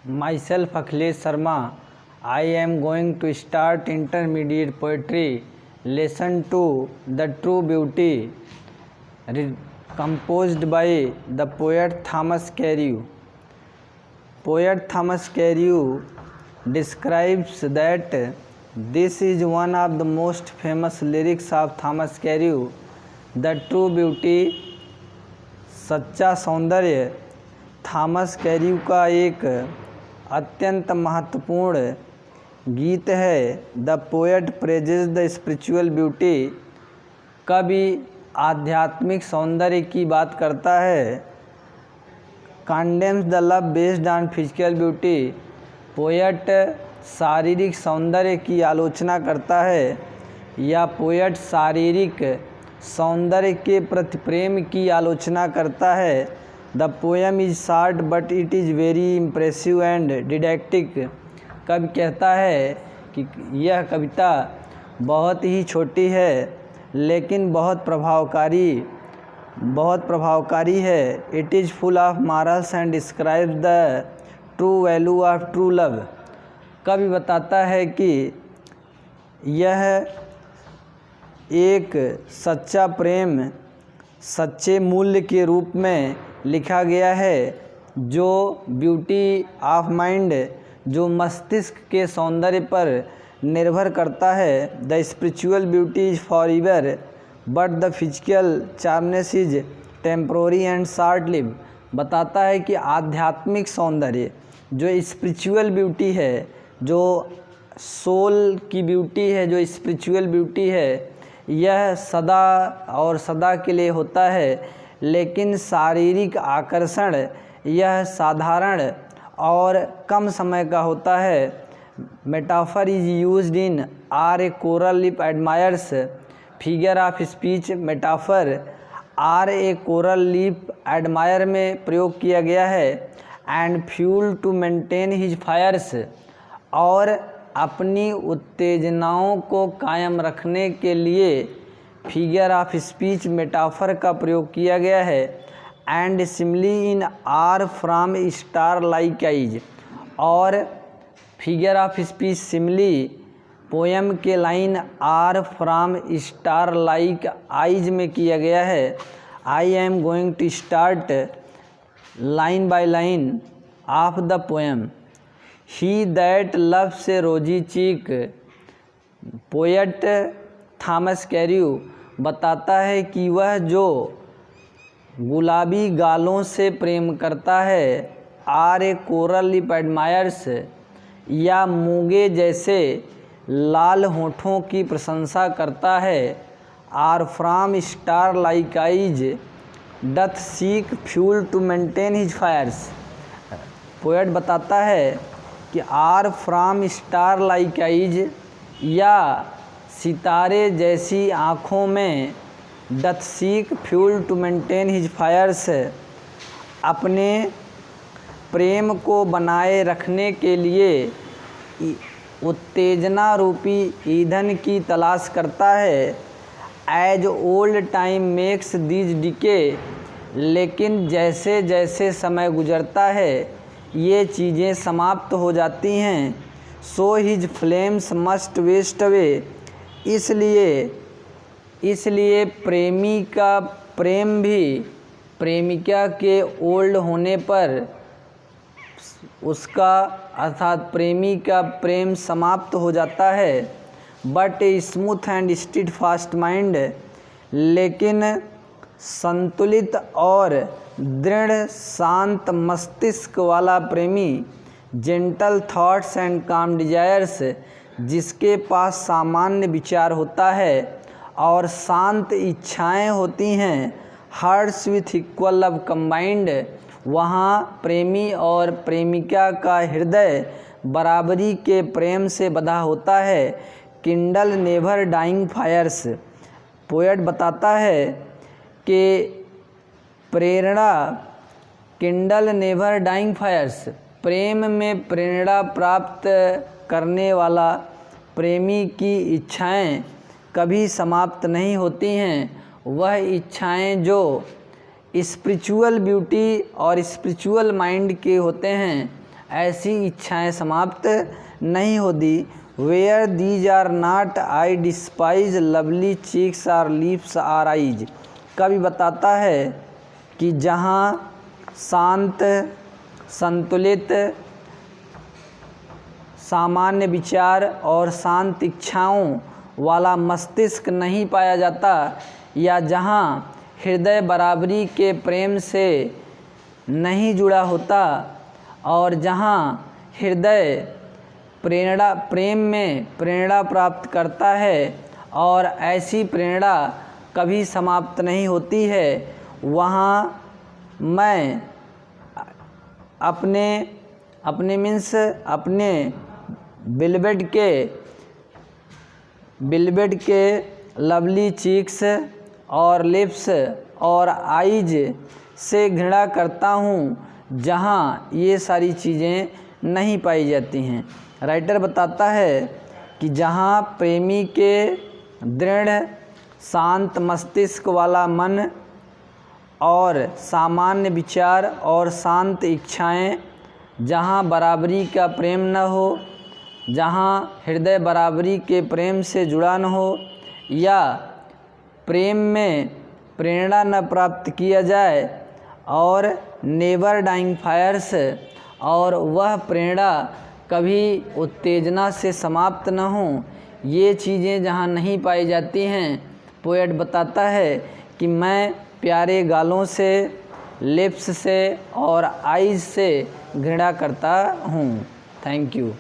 Myself Akhilesh Sharma. I am going to start intermediate poetry lesson 2 The True Beauty, composed by the poet Thomas Carlyle. Poet Thomas Carlyle describes that this is one of the most famous lyrics of Thomas Carlyle. The True Beauty, सच्चा सौंदर्य, Thomas Cairo का एक अत्यंत महत्वपूर्ण गीत है। The poet praises the spiritual beauty, कवि आध्यात्मिक सौंदर्य की बात करता है। Condemns the love based on physical beauty, poet शारीरिक सौंदर्य की आलोचना करता है या पोएट शारीरिक सौंदर्य के प्रति प्रेम की आलोचना करता है। The poem is short but it is very impressive and didactic, कवि कहता है कि यह कविता बहुत ही छोटी है लेकिन बहुत प्रभावकारी है। It is full of morals and describes the true value of true love, कवि बताता है कि यह एक सच्चा प्रेम सच्चे मूल्य के रूप में लिखा गया है, जो ब्यूटी ऑफ माइंड, जो मस्तिष्क के सौंदर्य पर निर्भर करता है। The spiritual beauty is forever but the physical charmness is temporary and short live, बताता है कि आध्यात्मिक सौंदर्य, जो स्पिरिचुअल ब्यूटी है, जो सोल की ब्यूटी है, जो स्पिरिचुअल ब्यूटी है, यह सदा और सदा के लिए होता है, लेकिन शारीरिक आकर्षण यह साधारण और कम समय का होता है। Metaphor is used in or a coral lip admires figure of speech, metaphor or a coral lip admire में प्रयोग किया गया है। And fuel to maintain his fires, और अपनी उत्तेजनाओं को कायम रखने के लिए फिगर ऑफ स्पीच मेटाफर का प्रयोग किया गया है। And simile in are from star like eyes, और figure of speech simile poem के line are from star like eyes में किया गया है। I am going to start line by line of the poem. He that loves a rosy cheek, poet Thomas Cairo बताता है कि वह जो गुलाबी गालों से प्रेम करता है, or a coral lip admires, या मूंगे जैसे लाल होठों की प्रशंसा करता है। Or from star like eyes doth seek fuel to maintain his fires, poet बताता है कि or from star like eyes, या सितारे जैसी आँखों में, doth seek fuel to maintain his fires, अपने प्रेम को बनाए रखने के लिए उत्तेजना रूपी ईंधन की तलाश करता है। As old time makes these decay, लेकिन जैसे जैसे समय गुजरता है ये चीज़ें समाप्त हो जाती हैं। So his flames must waste away, इसलिए प्रेमी का प्रेम भी प्रेमिका के ओल्ड होने पर उसका अर्थात प्रेमी का प्रेम समाप्त हो जाता है। But a smooth and steadfast mind, लेकिन संतुलित और दृढ़ शांत मस्तिष्क वाला प्रेमी, gentle thoughts and calm desires, जिसके पास सामान्य विचार होता है और शांत इच्छाएं होती हैं, hearts with equal love combined, वहाँ प्रेमी और प्रेमिका का हृदय बराबरी के प्रेम से बंधा होता है। Kindle never dying fires, poet बताता है कि प्रेरणा, किंडल नेवर डाइंग फायर्स, प्रेम में प्रेरणा प्राप्त करने वाला प्रेमी की इच्छाएं कभी समाप्त नहीं होती हैं। वह इच्छाएं जो स्पिरिचुअल ब्यूटी और स्पिरिचुअल माइंड के होते हैं, ऐसी इच्छाएं समाप्त नहीं होती। Where these are not I despise lovely cheeks or lips or eyes. कवि बताता है कि जहाँ शांत, संतुलित, सामान्य विचार और शांत इच्छाओं वाला मस्तिष्क नहीं पाया जाता, या जहाँ हृदय बराबरी के प्रेम से नहीं जुड़ा होता, और जहाँ हृदय प्रेम में प्रेरणा प्राप्त करता है और ऐसी प्रेरणा कभी समाप्त नहीं होती है, वहाँ मैं अपने बिलबेड के लवली चीक्स और लिप्स और आइज से घृणा करता हूँ, जहाँ ये सारी चीज़ें नहीं पाई जाती हैं। राइटर बताता है कि जहाँ प्रेमी के दृढ़ शांत मस्तिष्क वाला मन और सामान्य विचार और शांत इच्छाएं, जहाँ बराबरी का प्रेम न हो, जहाँ हृदय बराबरी के प्रेम से जुड़ा न हो, या प्रेम में प्रेरणा न प्राप्त किया जाए, और नेवर डाइंग फायर्स, और वह प्रेरणा कभी उत्तेजना से समाप्त न हो, ये चीज़ें जहाँ नहीं पाई जाती हैं, पोएट बताता है कि मैं प्यारे गालों से, लिप्स से और आइज़ से घृणा करता हूँ। Thank you.